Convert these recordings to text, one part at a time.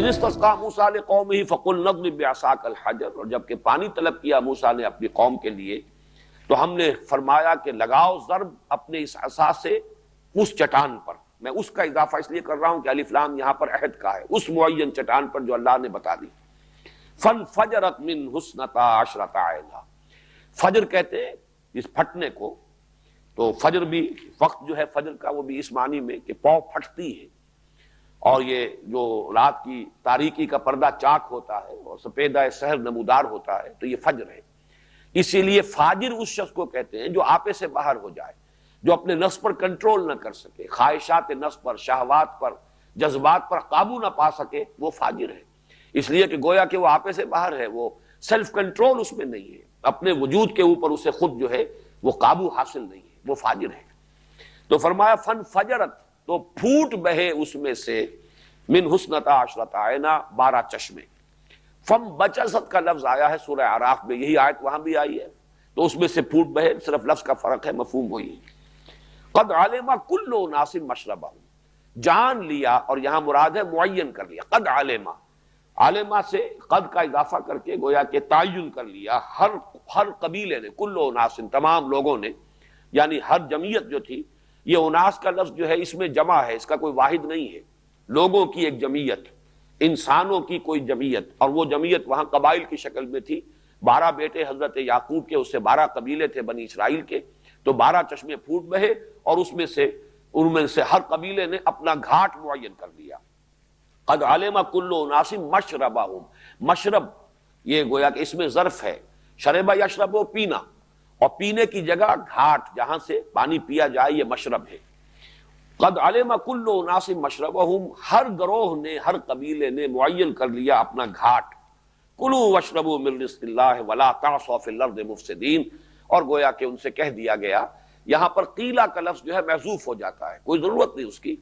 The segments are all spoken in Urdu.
اذ استسقى موسیٰ لقومہ فقلنا اضرب بعصاک الحجر، اور جب کہ پانی طلب کیا موسیٰ نے اپنی قوم کے لیے تو ہم نے فرمایا کہ لگاؤ ضرب اپنے اس عصا سے اس چٹان پر. میں اس کا اضافہ اس لیے کر رہا ہوں کہ الف لام یہاں پر عہد کا ہے، اس معین چٹان پر جو اللہ نے بتا دی. فانفجرت منہ اثنتا عشرۃ عینا، فجر کہتے ہیں اس پھٹنے کو. تو فجر بھی وقت جو ہے فجر کا وہ بھی اس معنی میں کہ پاؤں پھٹتی ہے، اور یہ جو رات کی تاریکی کا پردہ چاک ہوتا ہے اور سپیدہ سحر نمودار ہوتا ہے تو یہ فجر ہے. اسی لیے فاجر اس شخص کو کہتے ہیں جو آپے سے باہر ہو جائے، جو اپنے نفس پر کنٹرول نہ کر سکے، خواہشات نفس پر، شہوات پر، جذبات پر قابو نہ پا سکے، وہ فاجر ہے. اس لیے کہ گویا کہ وہ آپے سے باہر ہے، وہ سیلف کنٹرول اس میں نہیں ہے، اپنے وجود کے اوپر اسے خود جو ہے وہ قابو حاصل نہیں ہے، وہ فاجر ہے. تو فرمایا فن فجرت، تو پھوٹ بہے اس میں سے من حسنتا عشرۃ عینا، 12 چشمے. فم بچست کا لفظ آیا ہے سورہ اعراف میں، یہی آیت وہاں بھی آئی ہے، تو اس میں سے پھوٹ بہے، صرف لفظ کا فرق ہے، مفہوم وہی ہے. قد علم کل اناس مشربہم، جان لیا، اور یہاں مراد ہے معین کر لیا. قد علم، عالمہ سے قد کا اضافہ کر کے گویا کہ تعین کر لیا، ہر قبیلے نے، کل اناس، تمام لوگوں نے، یعنی ہر جمعیت جو تھی. یہ اناس کا لفظ جو ہے اس میں جمع ہے، اس کا کوئی واحد نہیں ہے. لوگوں کی ایک جمعیت، انسانوں کی کوئی جمعیت، اور وہ جمعیت وہاں قبائل کی شکل میں تھی. 12 بیٹے حضرت یعقوب کے، اس سے 12 قبیلے تھے بنی اسرائیل کے، تو 12 چشمے پھوٹ بہے، اور ان میں سے ہر قبیلے نے اپنا گھاٹ معین کر لیا. قد علم کل اناس مشربہم، مشرب یہ گویا کہ اس میں ظرف ہے، شرب یشرب پینا، اور پینے کی جگہ گھاٹ جہاں سے پانی پیا جائے، یہ مشرب ہے. قد علم کل اناس مشربہم، ہر گروہ نے، ہر قبیلے نے معین کر لیا اپنا گھاٹ. کلوا واشربوا من رزق اللہ ولا تعصوا فی الارض مفسدین، اور گویا کہ ان سے کہہ دیا گیا. یہاں پر قیلا کا لفظ جو ہے محذوف ہو جاتا ہے، کوئی ضرورت نہیں اس کی.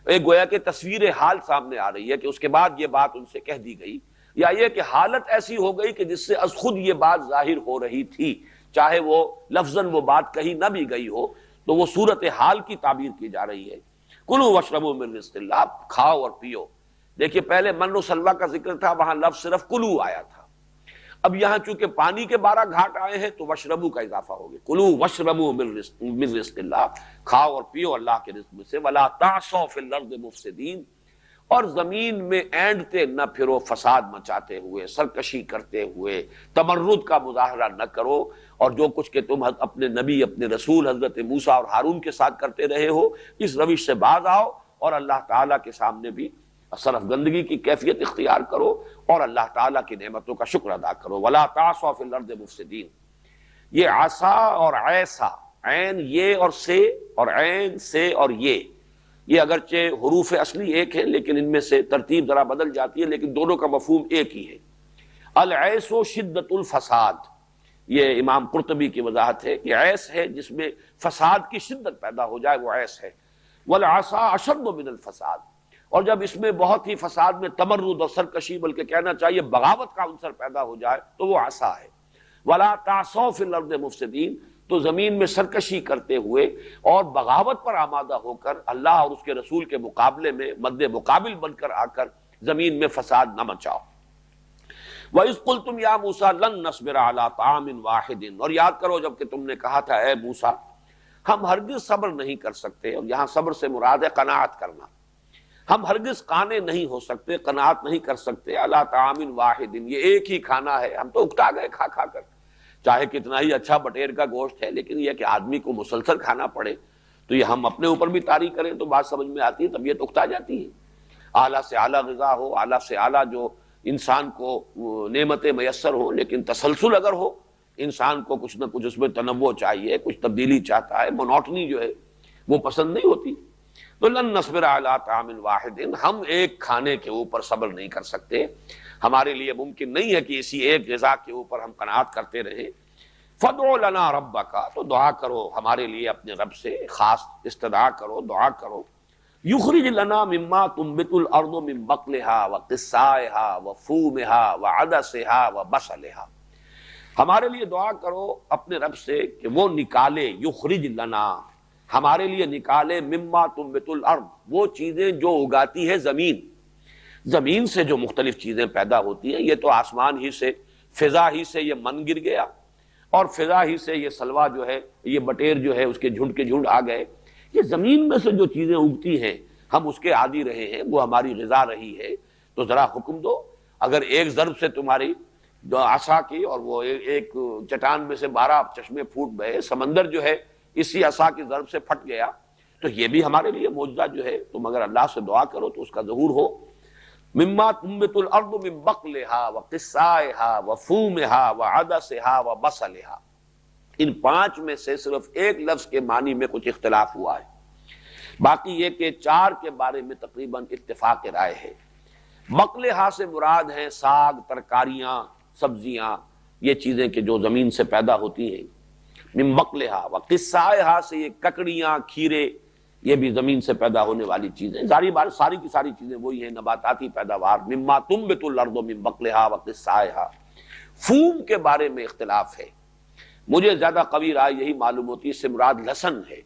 ایک گویا کہ تصویر حال سامنے آ رہی ہے کہ اس کے بعد یہ بات ان سے کہہ دی گئی، یا یہ کہ حالت ایسی ہو گئی کہ جس سے از خود یہ بات ظاہر ہو رہی تھی، چاہے وہ لفظاً وہ بات کہی نہ بھی گئی ہو، تو وہ صورت حال کی تعبیر کی جا رہی ہے. کلوا واشربوا من رزق اللہ، کھاؤ اور پیو. دیکھیے پہلے من و سلوہ کا ذکر تھا، وہاں لفظ صرف کلو آیا تھا. اب یہاں چونکہ پانی کے 12 گھاٹ آئے ہیں تو وشربو کا اضافہ ہو گیا. کلوا واشربوا من رزق اللہ، کھاؤ اور پیو اللہ کے رزق میں سے. ولا تعصوا فی الارض مفسدین، اور زمین میں اینڈتے نہ پھرو فساد مچاتے ہوئے، سرکشی کرتے ہوئے، تمرد کا مظاہرہ نہ کرو. اور جو کچھ کہ تم اپنے نبی، اپنے رسول حضرت موسیٰ اور ہارون کے ساتھ کرتے رہے ہو، اس روش سے باز آؤ، اور اللہ تعالیٰ کے سامنے بھی صرف گندگی کی کیفیت اختیار کرو، اور اللہ تعالیٰ کی نعمتوں کا شکر ادا کرو. ولا تعصوا فی الارض مفسدین. یہ عصا اور عیسا، عین یہ اور سے، اور عین سے اور یہ اگرچہ حروف اصلی ایک ہیں لیکن ان میں سے ترتیب ذرا بدل جاتی ہے، لیکن دونوں کا مفہوم ایک ہی ہے. العیس شدت الفساد، یہ امام قرطبی کی وضاحت ہے کہ عیس ہے جس میں فساد کی شدت پیدا ہو جائے، وہ عیس ہے. والعصا اشد من الفساد، اور جب اس میں بہت ہی فساد میں تمرد اور سرکشی، بلکہ کہنا چاہیے بغاوت کا عنصر پیدا ہو جائے، تو وہ عصا ہے. ولا تعصوا فی الارض مفسدین، تو زمین میں سرکشی کرتے ہوئے اور بغاوت پر آمادہ ہو کر اللہ اور اس کے رسول کے مقابلے میں مد مقابل بن کر آ کر زمین میں فساد نہ مچاؤ. وَإِذْ قُلْتُمْ يَا مُوسَىٰ لَن نَّصْبِرَ عَلَىٰ طَعَامٍ وَاحِدٍ، اور یاد کرو جب کہ تم نے کہا تھا اے موسیٰ ہم ہرگز صبر نہیں کر سکتے، اور یہاں صبر سے مراد ہے قناعت کرنا. ہم ہرگز قانے نہیں ہو سکتے، قناعت نہیں کر سکتے عَلَىٰ طَعَامٍ وَاحِدٍ، یہ ایک ہی کھانا ہے. ہم تو اکتا گئے کھا کھا کر، چاہے کتنا ہی اچھا بٹیر کا گوشت ہے، لیکن یہ کہ آدمی کو مسلسل کھانا پڑے تو یہ ہم اپنے اوپر بھی طاری کریں تو بات سمجھ میں آتی ہے، طبیعت اکتا جاتی ہے. اعلیٰ سے اعلیٰ غذا ہو، اعلیٰ سے اعلیٰ جو انسان کو نعمتیں میسر ہو، لیکن تسلسل اگر ہو، انسان کو کچھ نہ کچھ اس میں تنوع چاہیے، کچھ تبدیلی چاہتا ہے، مونوٹنی جو ہے وہ پسند نہیں ہوتی. تو لن نصبر علی طعام واحد، ہم ایک کھانے کے اوپر صبر نہیں کر سکتے، ہمارے لیے ممکن نہیں ہے کہ اسی ایک غذا کے اوپر ہم قناعت کرتے رہیں. فادع لنا ربک، تو دعا کرو ہمارے لیے اپنے رب سے، خاص استدعا کرو، دعا کرو. یخرج لنا مما تنبت الارض من بقلها وقثائها وفومها وعدسها وبصلها، ہمارے لیے دعا کرو اپنے رب سے کہ وہ نکالے، یخرج لنا، ہمارے لیے نکالے، مما تنبت الارض، وہ چیزیں جو اگاتی ہے زمین، زمین سے جو مختلف چیزیں پیدا ہوتی ہیں، یہ تو آسمان ہی سے، فضا ہی سے یہ من گر گیا، اور فضا ہی سے یہ سلوا جو ہے، یہ بٹیر جو ہے اس کے جھنڈ آ گئے۔ یہ زمین میں سے جو چیزیں اگتی ہیں ہم اس کے عادی رہے ہیں، وہ ہماری غذا رہی ہے، تو ذرا حکم دو۔ اگر ایک ضرب سے تمہاری جو عصا کی اور وہ ایک چٹان میں سے 12 چشمے پھوٹ بہے، سمندر جو ہے اسی عصا کی ضرب سے پھٹ گیا، تو یہ بھی ہمارے لیے معجزہ جو ہے، تم اگر اللہ سے دعا کرو تو اس کا ظہور ہو۔ مما تنبت الارض من بقلها وقثائها وفومها وعدسها وبصلها، ان 5 میں سے صرف ایک لفظ کے معنی میں کچھ اختلاف ہوا ہے، باقی یہ کہ 4 کے بارے میں تقریباً اتفاق رائے ہے۔ بقلها سے مراد ہیں ساگ، ترکاریاں، سبزیاں، یہ چیزیں کہ جو زمین سے پیدا ہوتی ہیں۔ من بقلها وقثائها سے یہ ککڑیاں، کھیرے، یہ بھی زمین سے پیدا ہونے والی چیزیں، ساری کی ساری چیزیں وہی ہیں، نباتاتی پیداوار۔ مما تنبت الارض من بقلها وقثائها۔ فوم کے بارے میں اختلاف ہے، مجھے زیادہ قوی رائے یہی معلوم ہوتی ہے، اس سے مراد لہسن ہے۔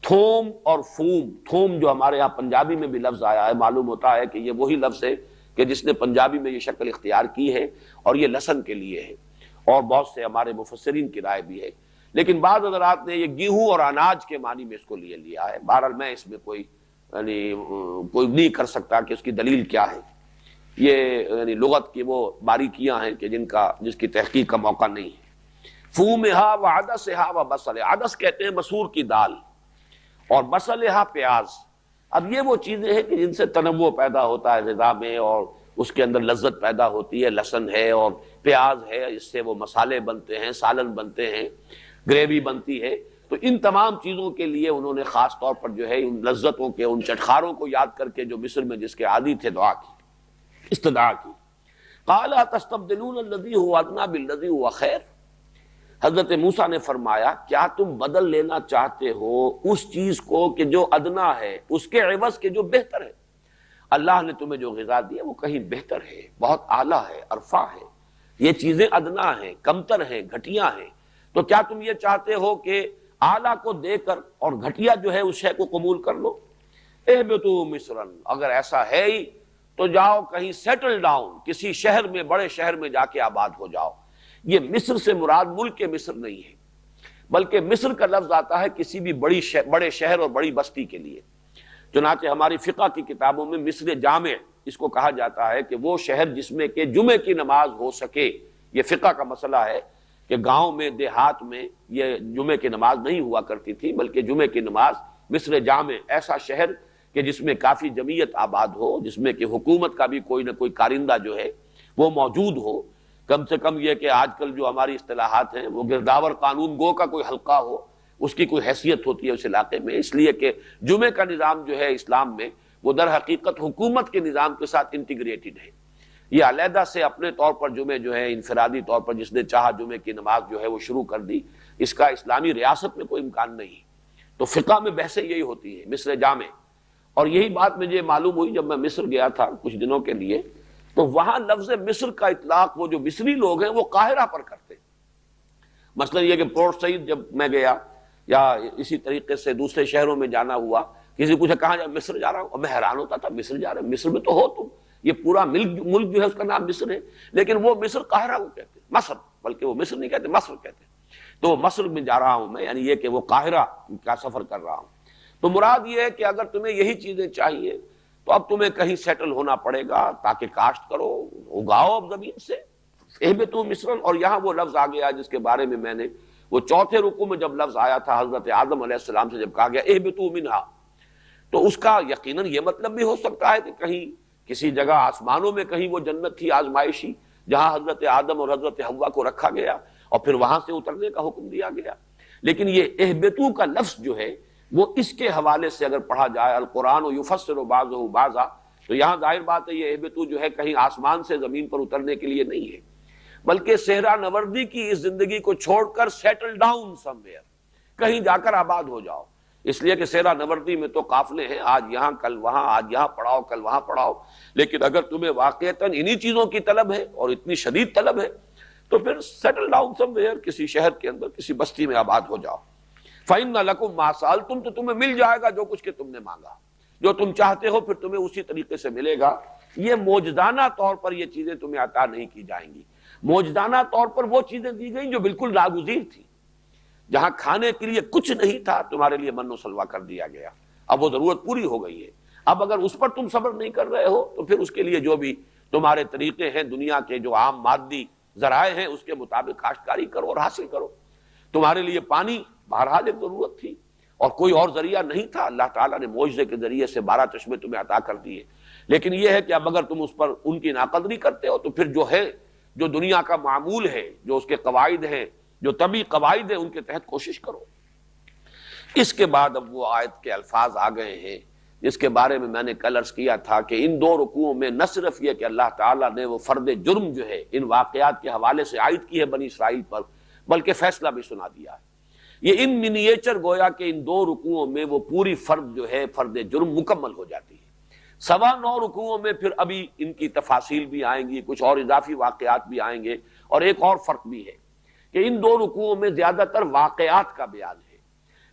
تھوم اور فوم، تھوم جو ہمارے یہاں پنجابی میں بھی لفظ آیا ہے، معلوم ہوتا ہے کہ یہ وہی لفظ ہے کہ جس نے پنجابی میں یہ شکل اختیار کی ہے، اور یہ لہسن کے لیے ہے، اور بہت سے ہمارے مفسرین کی رائے بھی ہے، لیکن بعض حضرات نے یہ گیہوں اور اناج کے معنی میں اس کو لیا ہے۔ بہرحال میں اس میں کوئی نہیں کر سکتا کہ اس کی دلیل کیا ہے، یہ لغت کی وہ باریکیاں ہیں کہ جس کی تحقیق کا موقع نہیں ہے۔ فومہا وعدسہا وبصلہا، عدس کہتے ہیں مسور کی دال، اور بصلہا پیاز۔ اب یہ وہ چیزیں ہیں کہ جن سے تنوع پیدا ہوتا ہے غذا میں، اور اس کے اندر لذت پیدا ہوتی ہے۔ لہسن ہے اور پیاز ہے، اس سے وہ مسالے بنتے ہیں، سالن بنتے ہیں، گریوی بنتی ہے۔ تو ان تمام چیزوں کے لیے انہوں نے خاص طور پر جو ہے ان لذتوں کے، ان چٹخاروں کو یاد کر کے جو مصر میں جس کے عادی تھے دعا کی، استدعا کی۔ قال تستبدلون الذی هو ادنی بالذی هو خیر، حضرت موسیٰ نے فرمایا کیا تم بدل لینا چاہتے ہو اس چیز کو کہ جو ادنا ہے اس کے عوض کے جو بہتر ہے؟ اللہ نے تمہیں جو غذا دی ہے وہ کہیں بہتر ہے، بہت اعلیٰ ہے، ارفع ہے، یہ چیزیں ادنا ہیں، کمتر ہیں، گھٹیا ہیں، تو کیا تم یہ چاہتے ہو کہ اعلیٰ کو دے کر اور گھٹیا جو ہے اس شے کو قبول کر لو؟ اہبطوا مصرا، اگر ایسا ہے ہی تو جاؤ کہیں سیٹل ڈاؤن، کسی شہر میں، بڑے شہر میں جا کے آباد ہو جاؤ۔ یہ مصر سے مراد ملک مصر نہیں ہے، بلکہ مصر کا لفظ آتا ہے کسی بھی بڑے شہر اور بڑی بستی کے لیے۔ چنانچہ ہماری فقہ کی کتابوں میں مصر جامع اس کو کہا جاتا ہے کہ وہ شہر جس میں کہ جمعے کی نماز ہو سکے۔ یہ فقہ کا مسئلہ ہے کہ گاؤں میں، دیہات میں یہ جمعے کی نماز نہیں ہوا کرتی تھی، بلکہ جمعے کی نماز مصر جامع، ایسا شہر کہ جس میں کافی جمعیت آباد ہو، جس میں کہ حکومت کا بھی کوئی نہ کوئی کارندہ جو ہے وہ موجود ہو، کم سے کم یہ کہ آج کل جو ہماری اصطلاحات ہیں وہ گرداور قانون گو کا کوئی حلقہ ہو، اس کی کوئی حیثیت ہوتی ہے اس علاقے میں، اس لیے کہ جمعے کا نظام جو ہے اسلام میں وہ در حقیقت حکومت کے نظام کے ساتھ انٹیگریٹڈ ہے۔ یہ علیحدہ سے اپنے طور پر جمعے جو ہے انفرادی طور پر جس نے چاہا جمعے کی نماز جو ہے وہ شروع کر دی، اس کا اسلامی ریاست میں کوئی امکان نہیں۔ تو فقہ میں بحثیں یہی ہوتی ہیں، مصر جامع۔ اور یہی بات مجھے معلوم ہوئی جب میں مصر گیا تھا کچھ دنوں کے لیے، تو وہاں لفظ مصر کا اطلاق وہ جو مصری لوگ ہیں وہ قاہرہ پر کرتے ہیں۔ مثلا یہ کہ پورٹ سعید جب میں گیا، یا اسی طریقے سے دوسرے شہروں میں جانا ہوا، کسی پوچھا کہاں جا، مصر جا رہا ہوں، اور میں حیران ہوتا تھا مصر جا رہے ہیں، مصر میں تو ہو تم، یہ پورا ملک جو ہے اس کا نام مصر ہے، لیکن وہ مصر قاہرہ کو کہتے ہیں، مصر، بلکہ وہ مصر نہیں کہتے، مصر کہتے ہیں۔ تو مصر میں جا رہا ہوں میں، یعنی یہ کہ وہ قاہرہ کا سفر کر رہا ہوں۔ تو مراد یہ ہے کہ اگر تمہیں یہی چیزیں چاہیے تو اب تمہیں کہیں سیٹل ہونا پڑے گا تاکہ کاشت کرو، اگاؤ اب زمین سے۔ اہبطوا مصرا، اور یہاں وہ لفظ آ گیا جس کے بارے میں نے وہ چوتھے رکوع میں جب لفظ آیا تھا حضرت آدم علیہ السلام سے جب کہا گیا اہبطوا منہا، تو اس کا یقیناً یہ مطلب بھی ہو سکتا ہے کہ کہیں کسی جگہ آسمانوں میں کہیں وہ جنت تھی آزمائشی، جہاں حضرت آدم اور حضرت حوا کو رکھا گیا اور پھر وہاں سے اترنے کا حکم دیا گیا۔ لیکن یہ اہبطوا کا لفظ جو ہے وہ اس کے حوالے سے اگر پڑھا جائے، القرآن یفسر بعضہ بعضا، تو یہاں ظاہر بات ہے یہ اہبطوا جو ہے کہیں آسمان سے زمین پر اترنے کے لیے نہیں ہے، بلکہ صحرا نوردی کی اس زندگی کو چھوڑ کر سیٹل ڈاؤن سم ویئر، کہیں جا کر آباد ہو جاؤ۔ اس لیے کہ صحرا نوردی میں تو قافلے ہیں، آج یہاں کل وہاں، آج یہاں پڑھاؤ کل وہاں پڑھاؤ، لیکن اگر تمہیں واقعتاً انہی چیزوں کی طلب ہے اور اتنی شدید طلب ہے تو پھر سیٹل ڈاؤن سم ویئر، کسی شہر کے اندر، کسی بستی میں آباد ہو جاؤ۔ فَإِنَّ لَكُمْ مَا سَأَلْتُمْ، تو تمہیں مل جائے گا جو کچھ کہ تم نے مانگا، جو تم چاہتے ہو پھر تمہیں اسی طریقے سے ملے گا۔ یہ موجزانہ طور پر یہ چیزیں تمہیں عطا نہیں کی جائیں گی. موجزانہ طور پر وہ چیزیں دی گئیں جو بالکل ناگزیر تھی. جہاں کھانے کے لیے کچھ نہیں تھا تمہارے لیے من و سلوہ کر دیا گیا. اب وہ ضرورت پوری ہو گئی ہے. اب اگر اس پر تم صبر نہیں کر رہے ہو تو پھر اس کے لیے جو بھی تمہارے طریقے ہیں، دنیا کے جو عام مادی ذرائع ہیں، اس کے مطابق کاشتکاری کرو اور حاصل کرو. تمہارے لیے پانی بہرحال ایک ضرورت تھی اور کوئی اور ذریعہ نہیں تھا. اللہ تعالیٰ نے معجزے کے ذریعے سے 12 چشمے تمہیں عطا کر دیے. لیکن یہ ہے کہ اب اگر تم اس پر ان کی ناقدری کرتے ہو تو پھر جو ہے، جو دنیا کا معمول ہے، جو اس کے قواعد ہیں، جو طبی قواعد ہیں، ان کے تحت کوشش کرو. اس کے بعد اب وہ آیت کے الفاظ آ گئے ہیں جس کے بارے میں نے کل عرض کیا تھا کہ ان 2 رکوعوں میں نہ صرف یہ کہ اللہ تعالیٰ نے وہ فرد جرم جو ہے ان واقعات کے حوالے سے عائد کی ہے بنی اسرائیل پر، بلکہ فیصلہ بھی سنا دیا ہے. یہ ان منیچر گویا کہ ان 2 رکوعوں میں وہ پوری فرد جو ہے فرد جرم مکمل ہو جاتی ہے. 9.25 رکوعوں میں پھر ابھی ان کی تفاصیل بھی آئیں گی، کچھ اور اضافی واقعات بھی آئیں گے. اور ایک اور فرق بھی ہے کہ ان 2 رکوعوں میں زیادہ تر واقعات کا بیان ہے.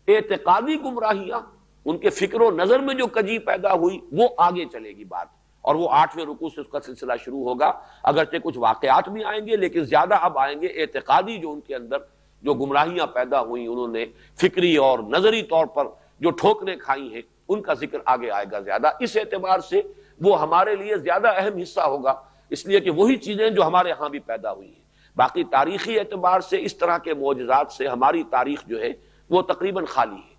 اعتقادی گمراہیاں، ان کے فکر و نظر میں جو کجی پیدا ہوئی، وہ آگے چلے گی بات، اور وہ 8ویں رکوع سے اس کا سلسلہ شروع ہوگا. اگرچہ کچھ واقعات بھی آئیں گے لیکن زیادہ اب آئیں گے اعتقادی، جو ان کے اندر جو گمراہیاں پیدا ہوئیں، انہوں نے فکری اور نظری طور پر جو ٹھوکریں کھائی ہیں، ان کا ذکر آگے آئے گا زیادہ. اس اعتبار سے وہ ہمارے لیے زیادہ اہم حصہ ہوگا، اس لیے کہ وہی چیزیں جو ہمارے ہاں بھی پیدا ہوئی ہیں. باقی تاریخی اعتبار سے اس طرح کے معجزات سے ہماری تاریخ جو ہے وہ تقریباً خالی ہے.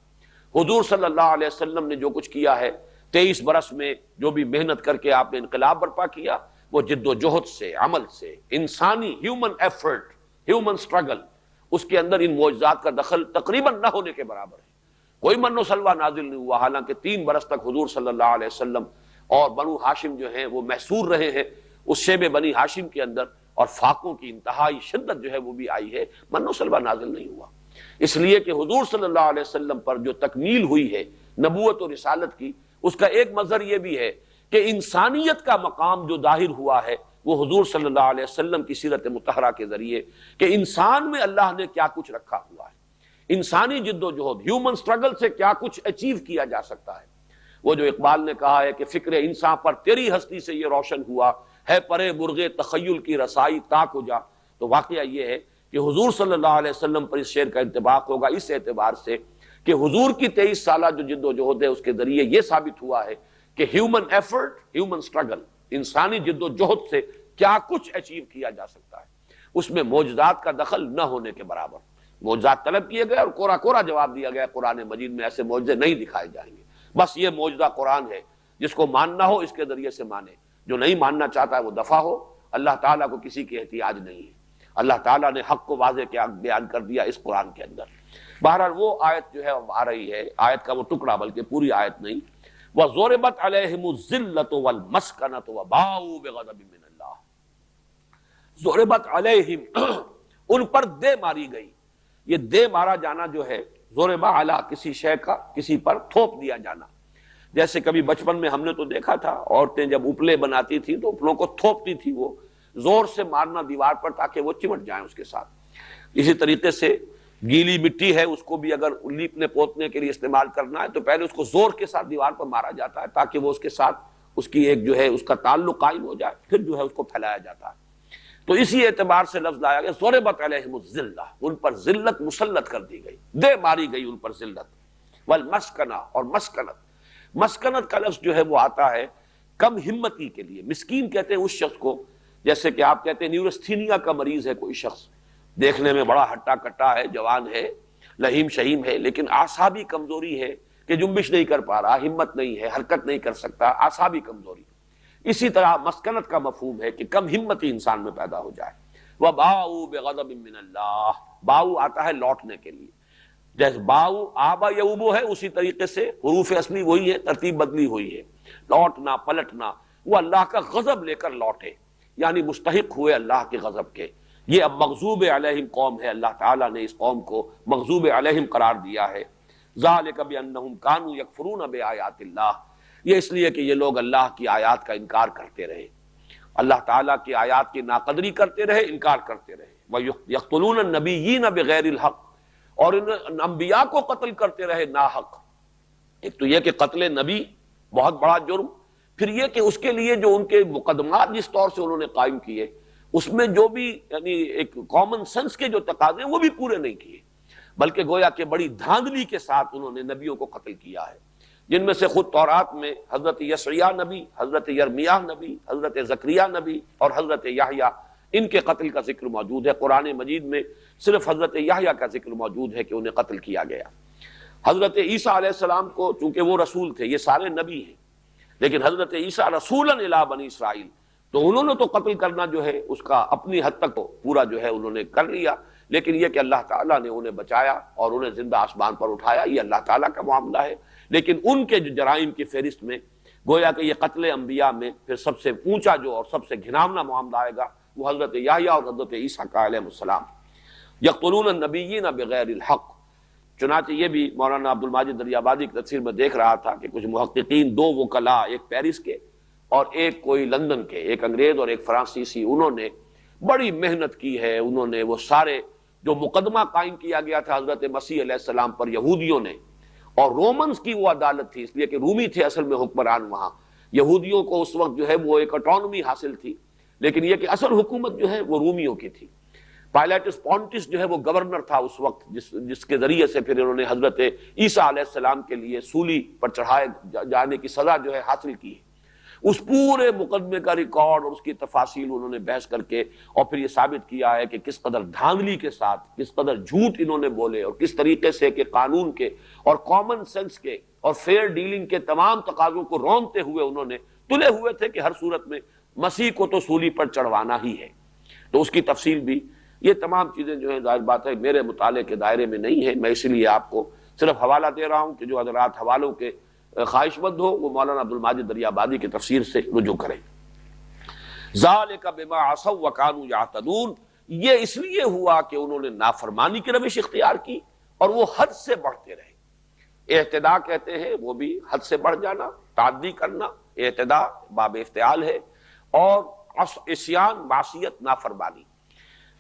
حضور صلی اللہ علیہ وسلم نے جو کچھ کیا ہے 23 برس میں، جو بھی محنت کر کے آپ نے انقلاب برپا کیا، وہ جد و جہد سے، عمل سے، انسانی ہیومن ایفرٹ، ہیومن سٹرگل، اس کے اندر ان معجزات کا دخل تقریباً نہ ہونے کے برابر ہے. کوئی من و سلوہ نازل نہیں ہوا، حالانکہ 3 برس تک حضور صلی اللہ علیہ وسلم اور بنو ہاشم جو ہیں وہ محصور رہے ہیں اس شیب بنی ہاشم کے اندر، اور فاقوں کی انتہائی شدت جو ہے وہ بھی آئی ہے. من و سلوہ نازل نہیں ہوا، اس لیے کہ حضور صلی اللہ علیہ وسلم پر جو تکمیل ہوئی ہے نبوت و رسالت کی، اس کا ایک مظہر یہ بھی ہے کہ انسانیت کا مقام جو ظاہر ہوا ہے وہ حضور صلی اللہ علیہ وسلم کی سیرت مطہرہ کے ذریعے، کہ انسان میں اللہ نے کیا کچھ رکھا ہوا ہے، انسانی جد و جہد، ہیومن سٹرگل سے کیا کچھ اچیو کیا جا سکتا ہے. وہ جو اقبال نے کہا ہے کہ فکر انسان پر تیری ہستی سے یہ روشن ہوا ہے، پرے مرغ تخیل کی رسائی تاک ہو جا. تو واقعہ یہ ہے کہ حضور صلی اللہ علیہ وسلم پر اس شعر کا انطباق ہوگا اس اعتبار سے کہ حضور کی 23 سالہ جو جد و جہد ہے اس کے ذریعے یہ ثابت ہوا ہے کہ ہیومن ایفرٹ، ہیومن سٹرگل، انسانی جد و جہد سے کیا کچھ اچیو کیا جا سکتا ہے. اس میں معجزات کا دخل نہ ہونے کے برابر. معجزات طلب کیے گئے اور کورا کورا جواب دیا گیا، قرآن مجید میں ایسے معجزے نہیں دکھائے جائیں گے. بس یہ معجزہ قرآن ہے، جس کو ماننا ہو اس کے ذریعے سے مانے، جو نہیں ماننا چاہتا ہے وہ دفع ہو. اللہ تعالیٰ کو کسی کی احتیاج نہیں ہے. اللہ تعالیٰ نے حق کو واضح کیا بیان کر دیا اس قرآن کے اندر. بہرحال وہ آیت جو ہے آ رہی ہے، آیت کا وہ ٹکڑا بلکہ پوری آیت نہیں. وَضُرِبَتْ عَلَيْهِمُ الذِّلَّةُ وَالْمَسْكَنَةُ وَبَاءُوا بِغَضَبٍ مِّنَ اللَّهِ. ضُرِبَتْ عَلَيْهِمْ، ان پر دے ماری گئی. یہ دے مارا جانا جو ہے، ضربہ علی، کسی شے کا کسی پر تھوپ دیا جانا. جیسے کبھی بچپن میں ہم نے تو دیکھا تھا، عورتیں جب اپلے بناتی تھیں تو اپلوں کو تھوپتی تھی، وہ زور سے مارنا دیوار پر تاکہ وہ چمٹ جائیں اس کے ساتھ. اسی طریقے سے گیلی مٹی ہے، اس کو بھی اگر لیپنے پوتنے کے لیے استعمال کرنا ہے تو پہلے اس کو زور کے ساتھ دیوار پر مارا جاتا ہے تاکہ وہ اس کے ساتھ اس کی ایک جو ہے اس کا تعلق قائم ہو جائے، پھر جو ہے اس کو پھیلایا جاتا ہے. تو اسی اعتبار سے لفظ لایا گیا ضربت علیہم الذلہ، ان پر ذلت مسلط کر دی گئی، دے ماری گئی ان پر ذلت. والمسکنہ، اور مسکنت، مسکنت کا لفظ جو ہے وہ آتا ہے کم ہمتی کے لیے. مسکین کہتے ہیں اس شخص کو، جیسے کہ آپ کہتے ہیں نیورستھینیا کا مریض ہے کوئی شخص، دیکھنے میں بڑا ہٹا کٹا ہے، جوان ہے، لہیم شہیم ہے، لیکن اعصابی کمزوری ہے کہ جنبش نہیں کر پا رہا، ہمت نہیں ہے، حرکت نہیں کر سکتا، اعصابی کمزوری. اسی طرح مسکنت کا مفہوم ہے کہ کم ہمتی انسان میں پیدا ہو جائے. وَبَاءُوا بِغَضَبٍ مِّنَ اللَّهِ، باؤ آتا ہے لوٹنے کے لیے. جیسے باؤ آبا یعوبو ہے، اسی طریقے سے حروف اصلی وہی ہے، ترتیب بدلی ہوئی ہے. لوٹنا، پلٹنا، وہ اللہ کا غضب لے کر لوٹے، یعنی مستحق ہوئے اللہ کے غضب کے. یہ اب مغضوب علیہم قوم ہے، اللہ تعالیٰ نے اس قوم کو مغضوب علیہم قرار دیا ہے. ذالک بانہم کانوا یکفرون بآیات اللہ، یہ اس لیے کہ یہ لوگ اللہ کی آیات کا انکار کرتے رہے، اللہ تعالیٰ کی آیات کی ناقدری کرتے رہے، انکار کرتے رہے. وَيَقْتُلُونَ النَّبِيِّينَ بِغَيْرِ الْحَقِّ، اور ان انبیاء کو قتل کرتے رہے ناحق. ایک تو یہ کہ قتل نبی بہت بڑا جرم، پھر یہ کہ اس کے لیے جو ان کے مقدمات جس طور سے انہوں نے قائم کیے اس میں جو بھی یعنی ایک کامن سینس کے جو تقاضے وہ بھی پورے نہیں کیے، بلکہ گویا کہ بڑی دھاندلی کے ساتھ انہوں نے نبیوں کو قتل کیا ہے، جن میں سے خود تورات میں حضرت یسعیاہ نبی، حضرت یرمیاہ نبی، حضرت زکریا نبی اور حضرت یحییٰ، ان کے قتل کا ذکر موجود ہے۔ قرآن مجید میں صرف حضرت یحییٰ کا ذکر موجود ہے کہ انہیں قتل کیا گیا۔ حضرت عیسیٰ علیہ السلام کو چونکہ وہ رسول تھے، یہ سارے نبی ہیں، لیکن حضرت عیسیٰ رسولا الی بنی اسرائیل، تو انہوں نے تو قتل کرنا جو ہے اس کا اپنی حد تک پورا جو ہے انہوں نے کر لیا، لیکن یہ کہ اللہ تعالیٰ نے انہیں بچایا اور انہیں زندہ آسمان پر اٹھایا، یہ اللہ تعالیٰ کا معاملہ ہے۔ لیکن ان کے جو جرائم کی فہرست میں گویا کہ یہ قتل انبیاء میں پھر سب سے اونچا جو اور سب سے گھناؤنا معاملہ آئے گا وہ حضرت یحییٰ اور حضرت عیسیٰ کا علیہ السلام۔ یقتلون النبیین بغیر الحق، چنانچہ یہ بھی مولانا عبد الماجد دریابادی کی تفسیر میں دیکھ رہا تھا کہ کچھ محققین، دو وکلاء، ایک پیرس کے اور ایک کوئی لندن کے، ایک انگریز اور ایک فرانسیسی، انہوں نے بڑی محنت کی ہے، انہوں نے وہ سارے جو مقدمہ قائم کیا گیا تھا حضرت مسیح علیہ السلام پر یہودیوں نے، اور رومنز کی وہ عدالت تھی، اس لیے کہ رومی تھے اصل میں حکمران وہاں، یہودیوں کو اس وقت جو ہے وہ ایک اٹانومی حاصل تھی، لیکن یہ کہ اصل حکومت جو ہے وہ رومیوں کی تھی۔ پائلاٹس پونٹس جو ہے وہ گورنر تھا اس وقت، جس کے ذریعے سے پھر انہوں نے حضرت عیسیٰ علیہ السلام کے لیے سولی پر چڑھائے جانے کی سزا جو ہے حاصل کی۔ اس پورے مقدمے کا ریکارڈ اور اس کی تفاصیل انہوں نے بحث کر کے اور پھر یہ ثابت کیا ہے کہ کس قدر دھاندلی کے ساتھ، کس قدر جھوٹ انہوں نے بولے اور کس طریقے سے کہ قانون کے اور کامن سینس کے اور فیئر ڈیلنگ کے تمام تقاضوں کو رونتے ہوئے انہوں نے تلے ہوئے تھے کہ ہر صورت میں مسیح کو تو سولی پر چڑھوانا ہی ہے۔ تو اس کی تفصیل بھی، یہ تمام چیزیں جو ہیں ظاہر بات ہے میرے مطالعے کے دائرے میں نہیں ہے، میں اسی لیے آپ کو صرف حوالہ دے رہا ہوں کہ جو حضرات حوالوں کے خواہش مند ہو وہ مولانا عبد الماجد دریابادی کی تفسیر سے رجوع کریں۔ ذالک بما عصوا وکانوا یعتدون، یہ اس لیے ہوا کہ انہوں نے نافرمانی کی روش اختیار کی اور وہ حد سے بڑھتے رہے۔ اعتداء کہتے ہیں وہ بھی حد سے بڑھ جانا، تعدی کرنا، اعتداء باب افتعال ہے، اور عصیان معصیت نافرمانی۔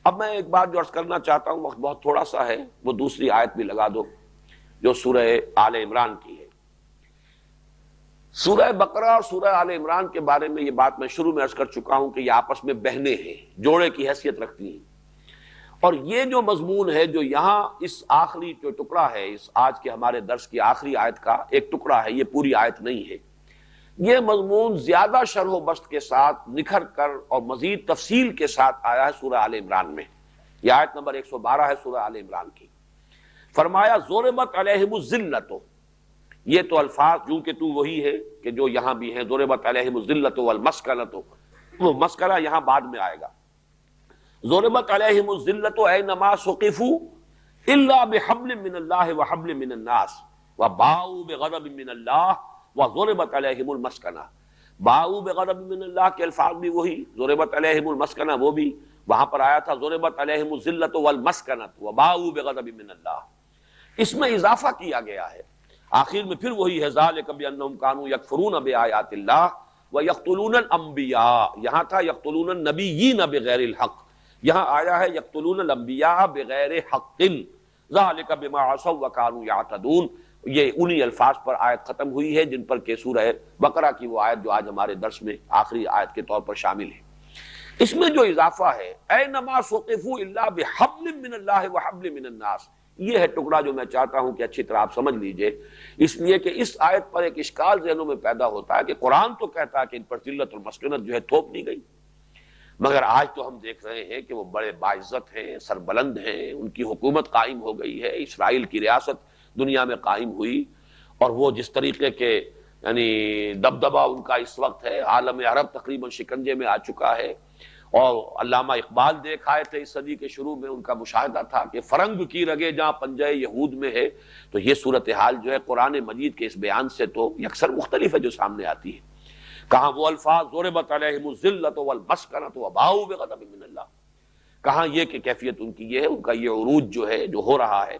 اب میں ایک بات جو عرض کرنا چاہتا ہوں، وقت بہت تھوڑا سا ہے، وہ دوسری آیت بھی لگا دو جو سورہ آل عمران کی ہے۔ سورہ بقرہ اور سورہ آل عمران کے بارے میں یہ بات میں شروع میں عرض کر چکا ہوں کہ یہ آپس میں بہنیں ہیں، جوڑے کی حیثیت رکھتی ہیں، اور یہ جو مضمون ہے جو یہاں اس آخری جو ٹکڑا ہے، اس آج کے ہمارے درس کی آخری آیت کا ایک ٹکڑا ہے، یہ پوری آیت نہیں ہے۔ یہ مضمون زیادہ شرح و بسط کے ساتھ نکھر کر اور مزید تفصیل کے ساتھ آیا ہے سورہ آل عمران میں۔ یہ آیت نمبر 112 ہے سورہ آل عمران کی۔ فرمایا ضربت علیہم الذلۃ، یہ تو الفاظ جو کہ تو وہی ہے کہ جو یہاں بھی ہے، ضربت علیہم الذلۃ والمسکنۃ، وہ مسکنہ یہاں بعد میں آئے گا۔ ضربت علیہم الذلۃ اینما ثقفوا الا بحبل من اللہ وحبل من الناس وباؤوا بغضب من اللہ وضربت علیہم المسکنہ۔ باؤوا بغضب من اللہ کے الفاظ بھی وہی، ضربت علیہم المسکنہ وہ بھی وہاں پر آیا تھا، ضربت علیہم الذلۃ والمسکنۃ وباؤوا بغضب من اللہ۔ اس میں اضافہ کیا گیا ہے، آخر میں پھر وہی ہے، ذالک بانہم کانوا یکفرون بآیات اللہ ویقتلون الانبیاء، یہاں تھا یقتلون النبیین بغیر الحق، یہاں آیا ہے یقتلون الانبیاء بغیر حق، ذالک بما عصوا وکانوا یعتدون۔ یہ انہی الفاظ پر آیت ختم ہوئی ہے جن پر کہ سورہ بقرہ کی وہ آیت جو آج ہمارے درس میں آخری آیت کے طور پر شامل ہے۔ اس میں جو اضافہ ہے اینما ثقفوا الا بحبل من اللہ وحبل من الناس، یہ ہے ٹکڑا جو میں چاہتا ہوں کہ اچھی طرح آپ سمجھ لیجئے، اس لیے کہ اس آیت پر ایک اشکال ذہنوں میں پیدا ہوتا ہے کہ قرآن تو کہتا ہے کہ ان پر ذلت اور مسکنت جو ہے تھوپ دی گئی، مگر آج تو ہم دیکھ رہے ہیں کہ وہ بڑے باعزت ہیں، سربلند ہیں، ان کی حکومت قائم ہو گئی ہے، اسرائیل کی ریاست دنیا میں قائم ہوئی، اور وہ جس طریقے کے یعنی دبدبہ ان کا اس وقت ہے، عالم عرب تقریباً شکنجے میں آ چکا ہے، اور علامہ اقبال دیکھ آئے تھے اس صدی کے شروع میں، ان کا مشاہدہ تھا کہ فرنگ کی رگے جہاں پنجہ یہود میں ہے۔ تو یہ صورتحال جو ہے قرآن مجید کے اس بیان سے تو یکسر مختلف ہے جو سامنے آتی ہے۔ کہاں وہ الفاظ ضربت علیہم الذلۃ والمسکنۃ وباؤوا بغضب من اللہ، کہاں یہ کہ کیفیت ان کی یہ ہے، ان کا یہ عروج جو ہے جو ہو رہا ہے۔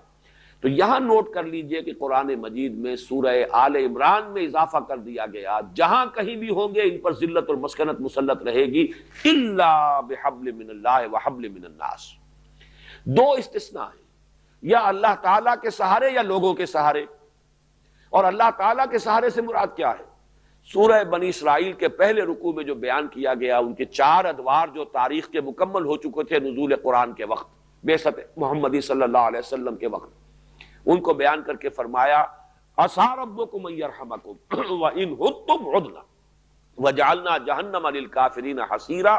تو یہاں نوٹ کر لیجئے کہ قرآن مجید میں سورہ آل عمران میں اضافہ کر دیا گیا، جہاں کہیں بھی ہوں گے ان پر ذلت اور مسکنت مسلط رہے گی، الا بحبل من اللہ وحبل من الناس۔ دو استثناء ہیں، یا اللہ تعالیٰ کے سہارے یا لوگوں کے سہارے، اور اللہ تعالیٰ کے سہارے سے مراد کیا ہے؟ سورہ بنی اسرائیل کے پہلے رکوع میں جو بیان کیا گیا، ان کے 4 ادوار جو تاریخ کے مکمل ہو چکے تھے نزول قرآن کے وقت، بعثت محمدی صلی اللہ علیہ وسلم کے وقت، ان کو بیان کر کے فرمایا عسیٰ ربکم ان یرحمکم وان عدتم عدنا وجعلنا جہنم للکافرین حصیرا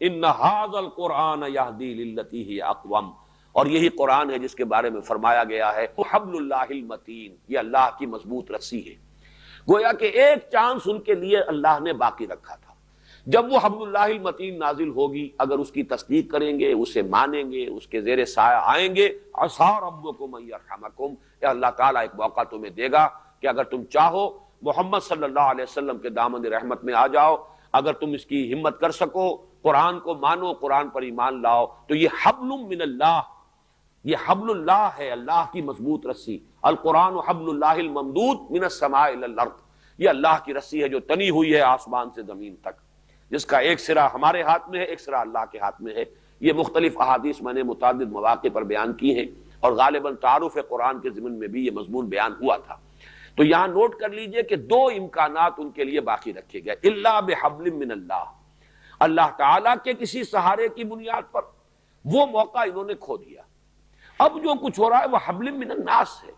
ان ھذا القرآن یہدی للتی ہی اقوم، اور یہی قرآن ہے جس کے بارے میں فرمایا گیا ہے حبل اللہ المتین، یہ اللہ کی مضبوط رسی ہے۔ گویا کہ ایک چانس ان کے لیے اللہ نے باقی رکھا تھا، جب وہ حبل اللہ المتین نازل ہوگی، اگر اس کی تصدیق کریں گے، اسے مانیں گے، اس کے زیر سایہ آئیں گے، عسیٰ ربکم ان یرحمکم، یا اللہ تعالیٰ ایک موقع تمہیں دے گا کہ اگر تم چاہو محمد صلی اللہ علیہ وسلم کے دامن رحمت میں آ جاؤ، اگر تم اس کی ہمت کر سکو، قرآن کو مانو، قرآن پر ایمان لاؤ، تو یہ حبل من اللہ، یہ حبل اللہ ہے، اللہ کی مضبوط رسی۔ القرآن حبل اللہ الممدود من السماء الی الارض، یہ اللہ کی رسی ہے جو تنی ہوئی ہے آسمان سے زمین تک، جس کا ایک سرا ہمارے ہاتھ میں ہے، ایک سرا اللہ کے ہاتھ میں ہے۔ یہ مختلف احادیث میں نے متعدد مواقع پر بیان کی ہیں، اور غالباً تعارف قرآن کے ضمن میں بھی یہ مضمون بیان ہوا تھا۔ تو یہاں نوٹ کر لیجئے کہ 2 امکانات ان کے لیے باقی رکھے گئے، الا بحبل من اللہ، اللہ تعالیٰ کے کسی سہارے کی بنیاد پر، وہ موقع انہوں نے کھو دیا۔ اب جو کچھ ہو رہا ہے وہ حبل من الناس ہے،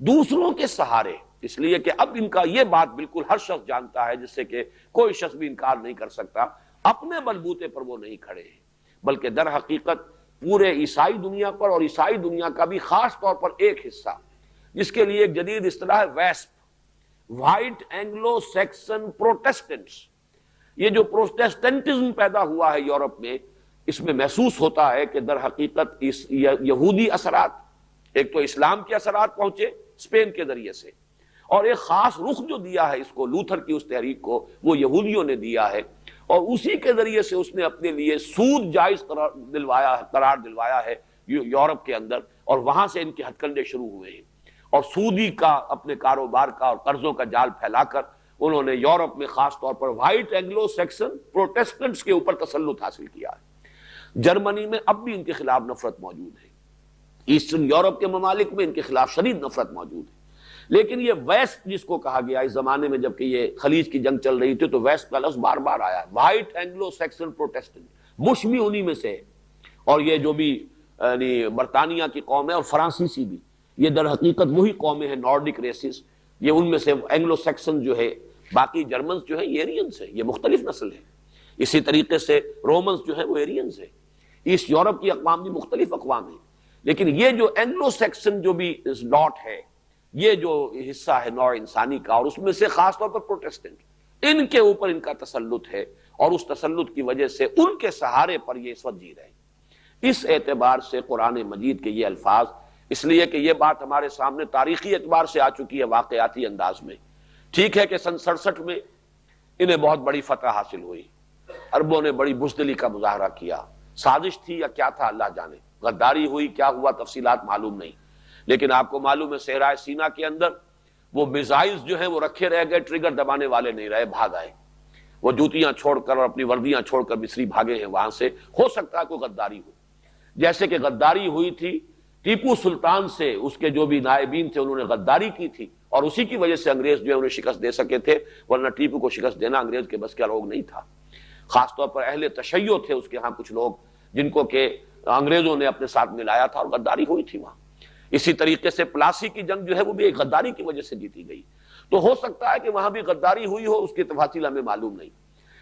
دوسروں کے سہارے، اس لیے کہ اب ان کا یہ بات بالکل ہر شخص جانتا ہے، جس سے کہ کوئی شخص بھی انکار نہیں کر سکتا، اپنے بلبوتے پر وہ نہیں کھڑے ہیں، بلکہ در حقیقت پورے عیسائی دنیا پر، اور عیسائی دنیا کا بھی خاص طور پر ایک حصہ، جس کے لیے ایک جدید اصطلاح ہے ویسپ، وائٹ اینگلو سیکسن پروٹیسٹنٹس، یہ جو پروٹیسٹنٹزم پیدا ہوا ہے یورپ میں، اس میں محسوس ہوتا ہے کہ در حقیقت یہودی اثرات، ایک تو اسلام کے اثرات پہنچے اسپین کے ذریعے سے، اور ایک خاص رخ جو دیا ہے اس کو، لوتھر کی اس تحریک کو، وہ یہودیوں نے دیا ہے، اور اسی کے ذریعے سے اس نے اپنے لیے سود جائز قرار دلوایا ہے یورپ کے اندر، اور وہاں سے ان کے ہتھ کنڈے شروع ہوئے ہیں، اور سودی کا اپنے کاروبار کا اور قرضوں کا جال پھیلا کر انہوں نے یورپ میں خاص طور پر وائٹ اینگلو سیکسن پروٹیسٹنٹس کے اوپر تسلط حاصل کیا ہے۔ جرمنی میں اب بھی ان کے خلاف نفرت موجود ہے، ایسٹرن یورپ کے ممالک میں ان کے خلاف شدید نفرت موجود ہے، لیکن یہ ویسٹ جس کو کہا گیا، اس زمانے میں جبکہ یہ خلیج کی جنگ چل رہی تھی تو ویسٹ کا لفظ بار بار آیا ہے، white Anglo Saxon Protestant, Bush بھی انہی میں سے ہے، اور یہ جو بھی یعنی برطانیہ کی قوم ہے اور فرانسیسی بھی، یہ در حقیقت وہی قومیں ہیں نارڈک ریسز، یہ ان میں سے اینگلو سیکسن جو ہے، باقی جرمنز جو ہیں یہ ایرینز ہیں، یہ مختلف نسل ہے، اسی طریقے سے رومنز جو ہیں وہ ایرینز ہیں، ایسٹ یورپ کی اقوام بھی مختلف اقوام ہیں، لیکن یہ جو اینگلو سیکسن جو بھی لاٹ ہے، یہ جو حصہ ہے نوع انسانی کا، اور اس میں سے خاص طور پر پروٹیسٹنٹ، ان کے اوپر ان کا تسلط ہے، اور اس تسلط کی وجہ سے ان کے سہارے پر یہ اس وقت جی رہے ہیں۔ اس اعتبار سے قرآن مجید کے یہ الفاظ، اس لیے کہ یہ بات ہمارے سامنے تاریخی اعتبار سے آ چکی ہے واقعاتی انداز میں۔ ٹھیک ہے کہ سن 67 میں انہیں بہت بڑی فتح حاصل ہوئی، عربوں نے بڑی بزدلی کا مظاہرہ کیا، سازش تھی یا کیا تھا اللہ جانے، غداری ہوئی، کیا ہوا تفصیلات معلوم نہیں، لیکن آپ کو معلوم ہے صحرائے سینا کے اندر وہ میزائلز جو ہیں وہ رکھے رہ گئے، ٹریگر دبانے والے نہیں رہے، بھاگ آئے، وہ جوتیاں چھوڑ کر اور اپنی وردیاں چھوڑ کر مصری بھاگے ہیں وہاں سے۔ ہو سکتا ہے کوئی غداری ہو، جیسے کہ غداری ہوئی تھی ٹیپو سلطان سے، اس کے جو بھی نائبین تھے انہوں نے غداری کی تھی، اور اسی کی وجہ سے انگریز جو ہے انہیں شکست دے سکے تھے، ورنہ ٹیپو کو شکست دینا انگریز کے بس کا روگ نہیں تھا۔ خاص طور پر اہل تشیع تھے اس کے ہاں کچھ لوگ، جن کو کہ انگریزوں نے اپنے ساتھ ملایا تھا، اور غداری ہوئی تھی وہاں۔ اسی طریقے سے پلاسی کی جنگ جو ہے وہ بھی ایک غداری کی وجہ سے جیتی گئی، تو ہو سکتا ہے کہ وہاں بھی غداری ہوئی ہو، اس کی تفاصیل ہمیں معلوم نہیں،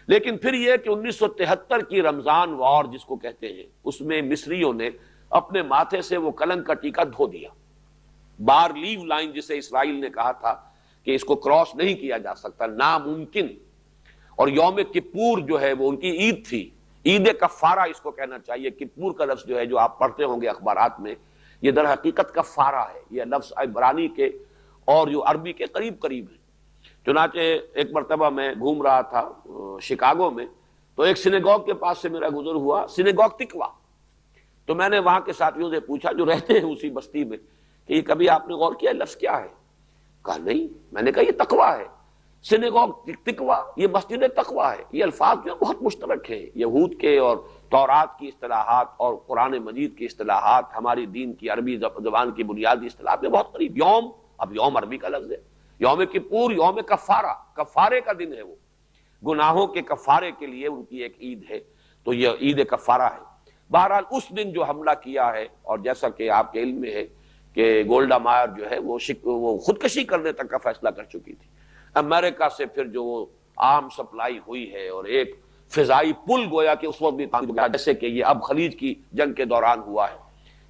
لیکن پھر یہ کہ 1973 کی رمضان وار جس کو کہتے ہیں، اس میں مصریوں نے اپنے ماتھے سے وہ کلنک کا ٹیکہ دھو دیا، بار لیو لائن جسے اسرائیل نے کہا تھا کہ اس کو کراس نہیں کیا جا سکتا، ناممکن۔ اور یوم کپور جو ہے وہ ان کی عید تھی، عید کفارہ اس کو کہنا چاہیے، کپور کا لفظ جو ہے جو آپ پڑھتے ہوں گے اخبارات میں، یہ در حقیقت کفارہ ہے، یہ لفظ عبرانی کے اور جو عربی کے قریب قریب ہے۔ چنانچہ ایک مرتبہ میں گھوم رہا تھا شکاگو میں، تو ایک سینیگوگ کے پاس سے میرا گزر ہوا، سینیگوگ تقویٰ، تو میں نے وہاں کے ساتھیوں سے پوچھا جو رہتے ہیں اسی بستی میں کہ یہ کبھی آپ نے غور کیا لفظ کیا ہے؟ کہا نہیں۔ میں نے کہا یہ تقویٰ ہے، سینیگوگ تقویٰ، یہ مسجد تقویٰ ہے۔ یہ الفاظ جو بہت مشترک ہیں، یہود کے اور تورات کی اصطلاحات اور قرآن مجید کی اصطلاحات، ہماری دین کی عربی زبان کی بنیادی اصطلاحات میں بہت قریب۔ یوم، اب یوم عربی کا لفظ ہے، یوم کپور یوم کفارہ، کفارے کا دن ہے، وہ گناہوں کے کفارے کے لیے ان کی ایک عید ہے، تو یہ عید کفارہ ہے۔ بہرحال اس دن جو حملہ کیا ہے، اور جیسا کہ آپ کے علم میں ہے کہ گولڈا مائر جو ہے وہ خودکشی کرنے تک کا فیصلہ کر چکی تھی۔ امریکہ سے پھر جو وہ عام سپلائی ہوئی ہے، اور ایک فضائی پل گویا کہ اس وقت بھی جیسے کہ یہ اب خلیج کی جنگ کے دوران ہوا ہے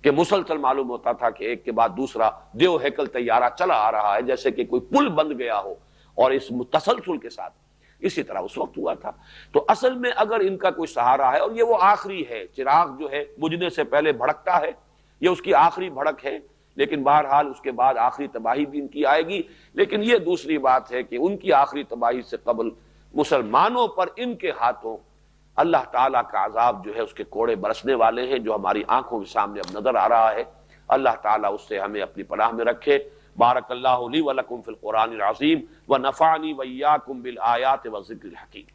کہ مسلسل معلوم ہوتا تھا کہ ایک کے بعد دوسرا دیو ہیکل طیارہ چلا آ رہا ہے، جیسے کہ کوئی پل بند گیا ہو، اور اس تسلسل کے ساتھ اسی طرح اس وقت ہوا تھا۔ تو اصل میں اگر ان کا کوئی سہارا ہے، اور یہ وہ آخری ہے، چراغ جو ہے بجھنے سے پہلے بھڑکتا ہے، یہ اس کی آخری بھڑک ہے، لیکن بہرحال اس کے بعد آخری تباہی بھی ان کی آئے گی۔ لیکن یہ دوسری بات ہے کہ ان کی آخری تباہی سے قبل مسلمانوں پر ان کے ہاتھوں اللہ تعالیٰ کا عذاب جو ہے اس کے کوڑے برسنے والے ہیں، جو ہماری آنکھوں کے سامنے اب نظر آ رہا ہے۔ اللہ تعالیٰ اس سے ہمیں اپنی پناہ میں رکھے۔ بارک اللہ لی ولکم فی القرآن العظیم ونفعنی وإیاکم بالآیات والذکر الحکیم۔